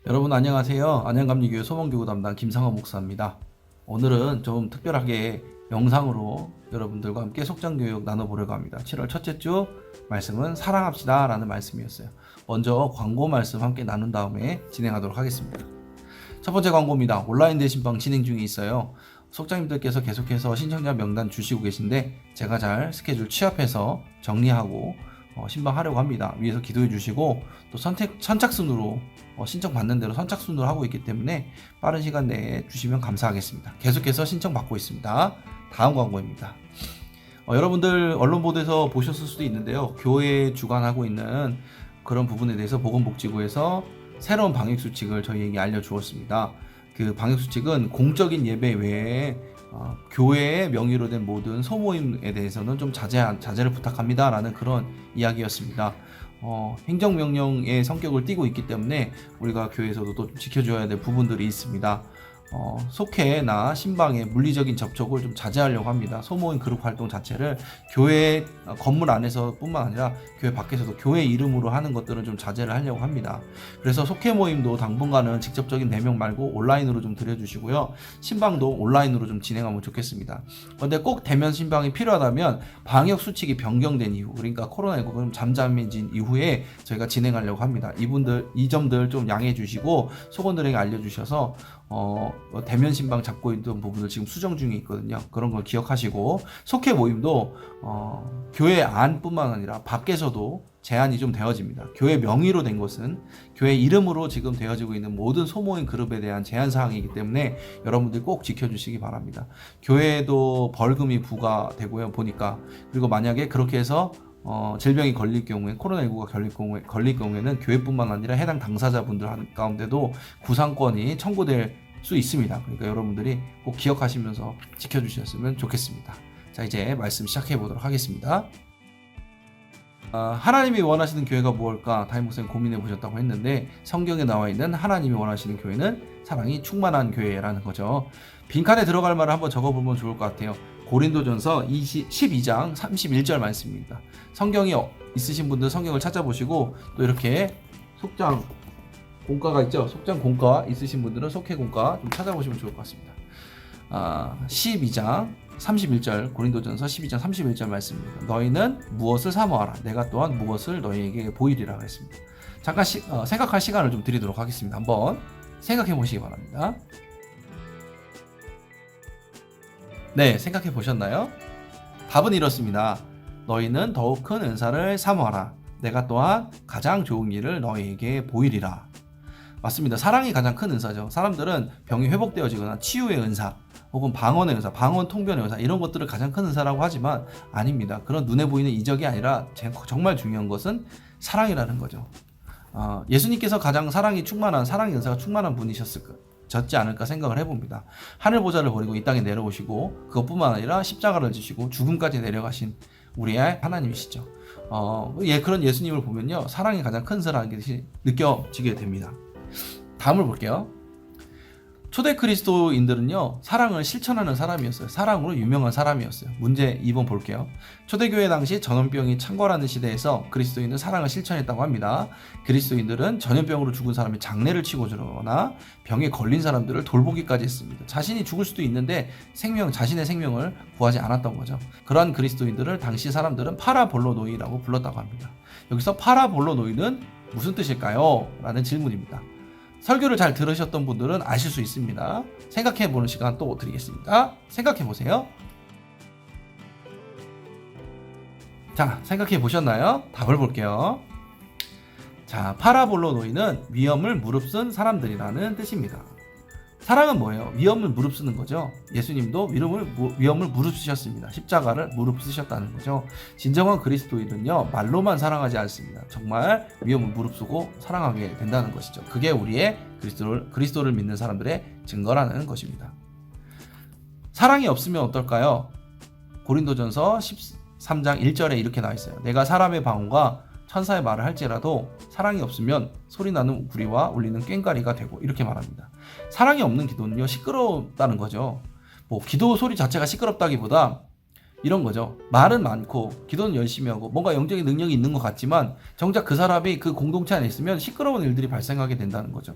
여러분 안녕하세요. 안양감리교회 소망교구 담당 김상원 목사입니다. 오늘은 좀 특별하게 영상으로 여러분들과 함께 속전교육 나눠보려고 합니다. 7월 첫째 주 말씀은 사랑합시다 라는 말씀이었어요. 먼저 광고 말씀 함께 나눈 다음에 진행하도록 하겠습니다. 첫 번째 광고입니다. 온라인 대신방 진행 중에 있어요. 속장님들께서 계속해서 신청자 명단 주시고 계신데 제가 잘 스케줄 취합해서 정리하고 신방하려고 합니다. 위에서 기도해 주시고 또 선착순으로 신청 받는 대로 선착순으로 하고 있기 때문에 빠른 시간 내에 주시면 감사하겠습니다. 계속해서 신청 받고 있습니다. 다음 광고입니다. 여러분들 언론 보도에서 보셨을 수도 있는데요. 교회 주관하고 있는 그런 부분에 대해서 보건복지부에서 새로운 방역수칙을 저희에게 알려주었습니다. 그 방역수칙은 공적인 예배 외에 교회의 명의로 된 모든 소모임에 대해서는 좀 자제를 부탁합니다 라는 그런 이야기였습니다. 행정명령의 성격을 띠고 있기 때문에 우리가 교회에서도 또 지켜줘야 될 부분들이 있습니다. 속회나 신방의 물리적인 접촉을 좀 자제하려고 합니다. 소모임 그룹 활동 자체를 교회 건물 안에서 뿐만 아니라 교회 밖에서도 교회 이름으로 하는 것들은 좀 자제를 하려고 합니다. 그래서 속회 모임도 당분간은 직접적인 대면 말고 온라인으로 좀 드려주시고요. 신방도 온라인으로 좀 진행하면 좋겠습니다. 그런데 꼭 대면 신방이 필요하다면 방역 수칙이 변경된 이후, 그러니까 코로나19가 잠잠해진 이후에 저희가 진행하려고 합니다. 이 점들 좀 양해해 주시고 속원들에게 알려주셔서 대면 신방 잡고 있던 부분을 지금 수정 중에 있거든요. 그런 걸 기억하시고 속회 모임도 교회 안뿐만 아니라 밖에서도 제한이 좀 되어집니다. 교회 명의로 된 것은 교회 이름으로 지금 되어지고 있는 모든 소모임 그룹에 대한 제한 사항이기 때문에 여러분들 꼭 지켜주시기 바랍니다. 교회도 벌금이 부과되고요. 보니까 그리고 만약에 그렇게 해서 질병이 걸릴 경우에 코로나19가 걸릴 경우에는 교회뿐만 아니라 해당 당사자분들 가운데도 구상권이 청구될 수 있습니다. 그러니까 여러분들이 꼭 기억하시면서 지켜주셨으면 좋겠습니다. 자, 이제 말씀 시작해 보도록 하겠습니다. 하나님이 원하시는 교회가 무엇일까? 다임 목사님 고민해 보셨다고 했는데 성경에 나와 있는 하나님이 원하시는 교회는 사랑이 충만한 교회라는 거죠. 빈칸에 들어갈 말을 한번 적어보면 좋을 것 같아요. 고린도전서 12장 31절 말씀입니다. 성경이 있으신 분들 성경을 찾아보시고 또 이렇게 속장 공과가 있죠. 속장 공과 있으신 분들은 속회 공과 좀 찾아보시면 좋을 것 같습니다. 12장 31절 고린도전서 12장 31절 말씀입니다. 너희는 무엇을 사모하라. 내가 또한 무엇을 너희에게 보이리라 했습니다. 잠깐 생각할 시간을 좀 드리도록 하겠습니다. 한번 생각해 보시기 바랍니다. 네, 생각해 보셨나요? 답은 이렇습니다. 너희는 더욱 큰 은사를 사모하라. 내가 또한 가장 좋은 일을 너희에게 보이리라. 맞습니다. 사랑이 가장 큰 은사죠. 사람들은 병이 회복되어지거나 치유의 은사 혹은 방언의 은사, 방언 통변의 은사 이런 것들을 가장 큰 은사라고 하지만 아닙니다. 그런 눈에 보이는 이적이 아니라 정말 중요한 것은 사랑이라는 거죠. 예수님께서 가장 사랑의 은사가 충만한 분이셨지 않을까 생각을 해봅니다. 하늘 보좌를 버리고 이 땅에 내려오시고 그것뿐만 아니라 십자가를 지시고 죽음까지 내려가신 우리의 하나님이시죠. 그런 예수님을 보면요, 사랑이 가장 큰 은사라는 것이 느껴지게 됩니다. 다음을 볼게요. 초대 그리스도인들은요, 사랑을 실천하는 사람이었어요. 사랑으로 유명한 사람이었어요. 문제 2번 볼게요. 초대교회 당시 전염병이 창궐하는 시대에서 그리스도인은 사랑을 실천했다고 합니다. 그리스도인들은 전염병으로 죽은 사람의 장례를 치고 주거나 병에 걸린 사람들을 돌보기까지 했습니다. 자신이 죽을 수도 있는데 자신의 생명을 구하지 않았던 거죠. 그러한 그리스도인들을 당시 사람들은 파라볼로노이라고 불렀다고 합니다. 여기서 파라볼로노이는 무슨 뜻일까요? 라는 질문입니다. 설교를 잘 들으셨던 분들은 아실 수 있습니다. 생각해보는 시간 또 드리겠습니다. 생각해보세요. 자, 생각해보셨나요? 답을 볼게요. 자, 파라볼로노이는 위험을 무릅쓴 사람들이라는 뜻입니다. 사랑은 뭐예요? 위험을 무릅쓰는 거죠. 예수님도 위험을 무릅쓰셨습니다. 십자가를 무릅쓰셨다는 거죠. 진정한 그리스도인은요, 말로만 사랑하지 않습니다. 정말 위험을 무릅쓰고 사랑하게 된다는 것이죠. 그게 우리의 그리스도를 믿는 사람들의 증거라는 것입니다. 사랑이 없으면 어떨까요? 고린도전서 13장 1절에 이렇게 나와 있어요. 내가 사람의 방언과 천사의 말을 할지라도 사랑이 없으면 소리나는 구리와 울리는 꽹과리가 되고 이렇게 말합니다. 사랑이 없는 기도는요, 시끄럽다는 거죠. 기도 소리 자체가 시끄럽다기보다 이런 거죠. 말은 많고 기도는 열심히 하고 뭔가 영적인 능력이 있는 것 같지만 정작 그 사람이 그 공동체 안에 있으면 시끄러운 일들이 발생하게 된다는 거죠.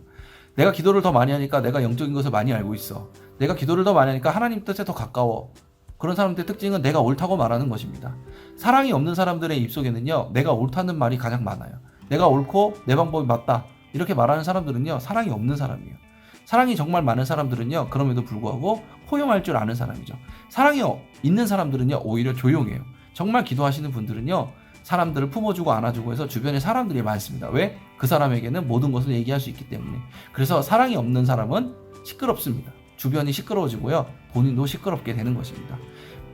내가 기도를 더 많이 하니까 내가 영적인 것을 많이 알고 있어. 내가 기도를 더 많이 하니까 하나님 뜻에 더 가까워. 그런 사람들의 특징은 내가 옳다고 말하는 것입니다. 사랑이 없는 사람들의 입속에는요, 내가 옳다는 말이 가장 많아요. 내가 옳고 내 방법이 맞다 이렇게 말하는 사람들은요, 사랑이 없는 사람이에요. 사랑이 정말 많은 사람들은요, 그럼에도 불구하고 포용할 줄 아는 사람이죠. 사랑이 있는 사람들은요, 오히려 조용해요. 정말 기도하시는 분들은요, 사람들을 품어주고 안아주고 해서 주변에 사람들이 많습니다. 왜? 그 사람에게는 모든 것을 얘기할 수 있기 때문에. 그래서 사랑이 없는 사람은 시끄럽습니다. 주변이 시끄러워지고요, 본인도 시끄럽게 되는 것입니다.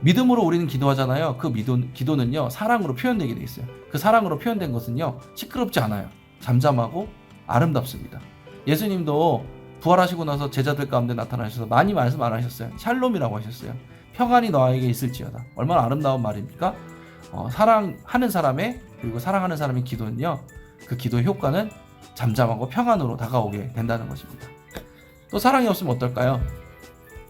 믿음으로 우리는 기도하잖아요. 그 기도는요, 사랑으로 표현되게 돼 있어요. 그 사랑으로 표현된 것은요, 시끄럽지 않아요. 잠잠하고 아름답습니다. 예수님도 부활하시고 나서 제자들 가운데 나타나셔서 많이 말씀 안 하셨어요. 샬롬이라고 하셨어요. 평안이 너에게 있을지어다. 얼마나 아름다운 말입니까? 사랑하는 사람의, 그리고 사랑하는 사람의 기도는요, 그 기도의 효과는 잠잠하고 평안으로 다가오게 된다는 것입니다. 또 사랑이 없으면 어떨까요?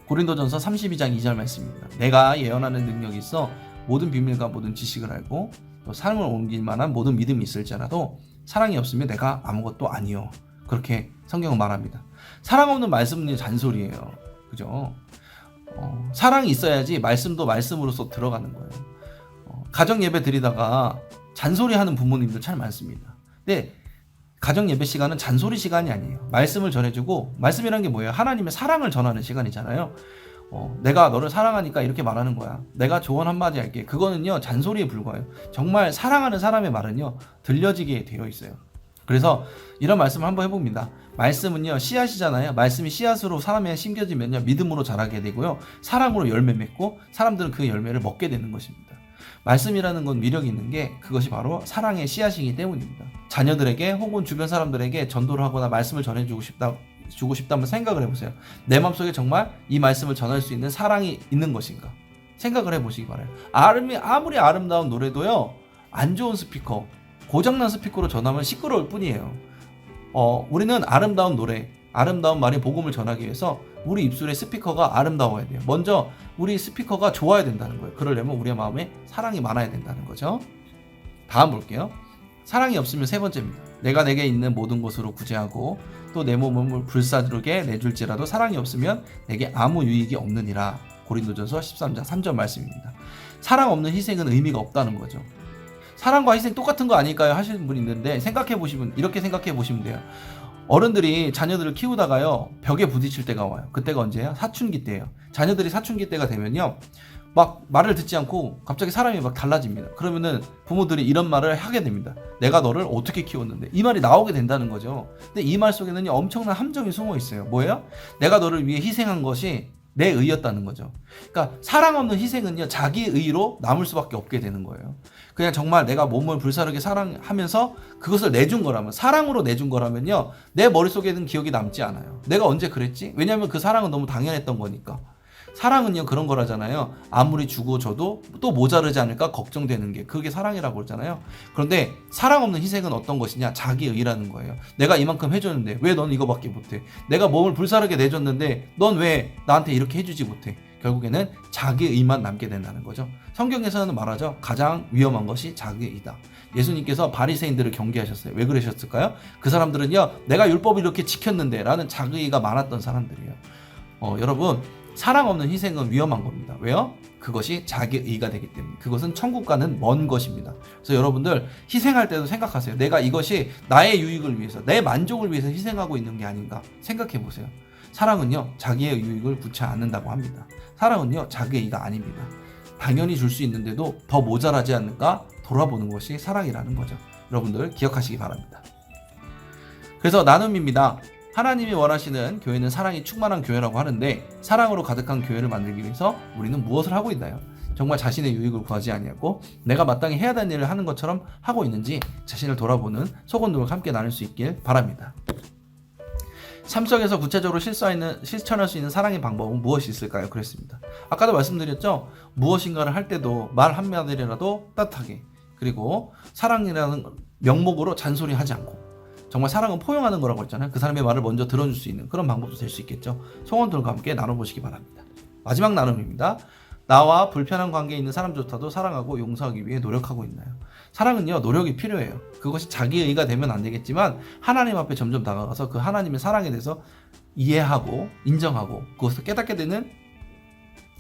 고린도전서 32장 2절 말씀입니다. 내가 예언하는 능력이 있어 모든 비밀과 모든 지식을 알고 또 삶을 옮길 만한 모든 믿음이 있을지라도 사랑이 없으면 내가 아무것도 아니요. 그렇게 성경은 말합니다. 사랑 없는 말씀은 잔소리예요. 그죠? 사랑이 있어야지 말씀도 말씀으로서 들어가는 거예요. 가정 예배 드리다가 잔소리하는 부모님들 참 많습니다. 근데 가정 예배 시간은 잔소리 시간이 아니에요. 말씀을 전해주고, 말씀이란 게 뭐예요? 하나님의 사랑을 전하는 시간이잖아요. 내가 너를 사랑하니까 이렇게 말하는 거야. 내가 조언 한마디 할게. 그거는요, 잔소리에 불과해요. 정말 사랑하는 사람의 말은요, 들려지게 되어 있어요. 그래서 이런 말씀을 한번 해봅니다. 말씀은요, 씨앗이잖아요. 말씀이 씨앗으로 사람에 심겨지면요, 믿음으로 자라게 되고요, 사랑으로 열매 맺고 사람들은 그 열매를 먹게 되는 것입니다. 말씀이라는 건 위력이 있는 게 그것이 바로 사랑의 씨앗이기 때문입니다. 자녀들에게 혹은 주변 사람들에게 전도를 하거나 말씀을 전해주고 싶다면 생각을 해보세요. 내 마음속에 정말 이 말씀을 전할 수 있는 사랑이 있는 것인가? 생각을 해보시기 바라요. 아무리 아름다운 노래도요, 안 좋은 스피커, 고장난 스피커로 전하면 시끄러울 뿐이에요. 우리는 아름다운 노래, 아름다운 말의 복음을 전하기 위해서 우리 입술의 스피커가 아름다워야 돼요. 먼저 우리 스피커가 좋아야 된다는 거예요. 그러려면 우리의 마음에 사랑이 많아야 된다는 거죠. 다음 볼게요. 사랑이 없으면 세 번째입니다. 내가 내게 있는 모든 것으로 구제하고 또 내 몸을 불사르게 내줄지라도 사랑이 없으면 내게 아무 유익이 없느니라. 고린도전서 13장 3절 말씀입니다. 사랑 없는 희생은 의미가 없다는 거죠. 사랑과 희생 똑같은 거 아닐까요? 하시는 분이 있는데 이렇게 생각해 보시면 돼요. 어른들이 자녀들을 키우다가요, 벽에 부딪힐 때가 와요. 그때가 언제예요? 사춘기 때예요. 자녀들이 사춘기 때가 되면요, 막 말을 듣지 않고 갑자기 사람이 막 달라집니다. 그러면은 부모들이 이런 말을 하게 됩니다. 내가 너를 어떻게 키웠는데, 이 말이 나오게 된다는 거죠. 근데 이 말 속에는 엄청난 함정이 숨어 있어요. 뭐예요? 내가 너를 위해 희생한 것이 내 의였다는 거죠. 그러니까 사랑 없는 희생은요, 자기 의로 남을 수밖에 없게 되는 거예요. 그냥 정말 내가 몸을 불사르게 사랑하면서 그것을 내준 거라면, 사랑으로 내준 거라면요, 내 머릿속에는 기억이 남지 않아요. 내가 언제 그랬지? 왜냐하면 그 사랑은 너무 당연했던 거니까. 사랑은요, 그런 거라잖아요. 아무리 주고 줘도 또 모자르지 않을까 걱정되는 게, 그게 사랑이라고 그러잖아요. 그런데 사랑 없는 희생은 어떤 것이냐? 자기 의라는 거예요. 내가 이만큼 해줬는데 왜 넌 이거밖에 못해? 내가 몸을 불사르게 내줬는데 넌 왜 나한테 이렇게 해주지 못해? 결국에는 자기 의만 남게 된다는 거죠. 성경에서는 말하죠. 가장 위험한 것이 자기 의다. 예수님께서 바리새인들을 경계하셨어요. 왜 그러셨을까요? 그 사람들은요, 내가 율법을 이렇게 지켰는데 라는 자기 의가 많았던 사람들이에요. 여러분, 사랑 없는 희생은 위험한 겁니다. 왜요? 그것이 자기 의가 되기 때문에. 그것은 천국과는 먼 것입니다. 그래서 여러분들 희생할 때도 생각하세요. 내가 이것이 나의 유익을 위해서, 내 만족을 위해서 희생하고 있는 게 아닌가 생각해 보세요. 사랑은요, 자기의 유익을 구치 않는다고 합니다. 사랑은요, 자기 의가 아닙니다. 당연히 줄 수 있는데도 더 모자라지 않는가 돌아보는 것이 사랑이라는 거죠. 여러분들 기억하시기 바랍니다. 그래서 나눔입니다. 하나님이 원하시는 교회는 사랑이 충만한 교회라고 하는데, 사랑으로 가득한 교회를 만들기 위해서 우리는 무엇을 하고 있나요? 정말 자신의 유익을 구하지 아니하고 내가 마땅히 해야 되는 일을 하는 것처럼 하고 있는지 자신을 돌아보는 소곤도를 함께 나눌 수 있길 바랍니다. 삶 속에서 구체적으로 실천할 수 있는 사랑의 방법은 무엇이 있을까요? 그랬습니다. 아까도 말씀드렸죠? 무엇인가를 할 때도 말 한마디라도 따뜻하게, 그리고 사랑이라는 명목으로 잔소리하지 않고, 정말 사랑은 포용하는 거라고 했잖아요. 그 사람의 말을 먼저 들어줄 수 있는 그런 방법도 될 수 있겠죠. 소원들과 함께 나눠보시기 바랍니다. 마지막 나눔입니다. 나와 불편한 관계에 있는 사람조차도 사랑하고 용서하기 위해 노력하고 있나요? 사랑은요, 노력이 필요해요. 그것이 자기의가 되면 안 되겠지만 하나님 앞에 점점 다가가서 그 하나님의 사랑에 대해서 이해하고 인정하고 그것을 깨닫게 되는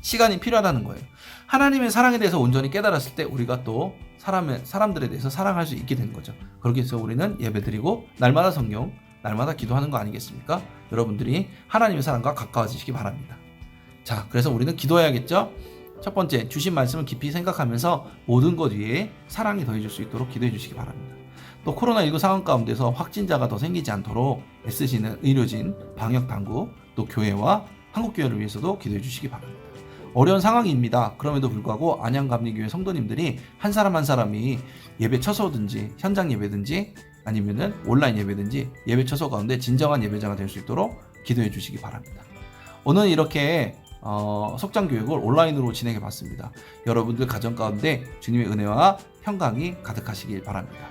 시간이 필요하다는 거예요. 하나님의 사랑에 대해서 온전히 깨달았을 때 우리가 또 사람들에 대해서 사랑할 수 있게 되는 거죠. 그렇게 해서 우리는 예배드리고 날마다 성경, 날마다 기도하는 거 아니겠습니까? 여러분들이 하나님의 사랑과 가까워지시기 바랍니다. 자, 그래서 우리는 기도해야겠죠? 첫 번째, 주신 말씀을 깊이 생각하면서 모든 것 위에 사랑이 더해질 수 있도록 기도해 주시기 바랍니다. 또 코로나19 상황 가운데서 확진자가 더 생기지 않도록 애쓰시는 의료진, 방역당국, 또 교회와 한국교회를 위해서도 기도해 주시기 바랍니다. 어려운 상황입니다. 그럼에도 불구하고 안양감리교회 성도님들이 한 사람 한 사람이 예배 처소든지 현장 예배든지 아니면은 온라인 예배든지 예배 처소 가운데 진정한 예배자가 될 수 있도록 기도해 주시기 바랍니다. 오늘 이렇게 속장교육을 온라인으로 진행해 봤습니다. 여러분들 가정 가운데 주님의 은혜와 평강이 가득하시길 바랍니다.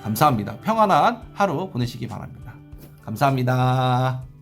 감사합니다. 평안한 하루 보내시기 바랍니다. 감사합니다.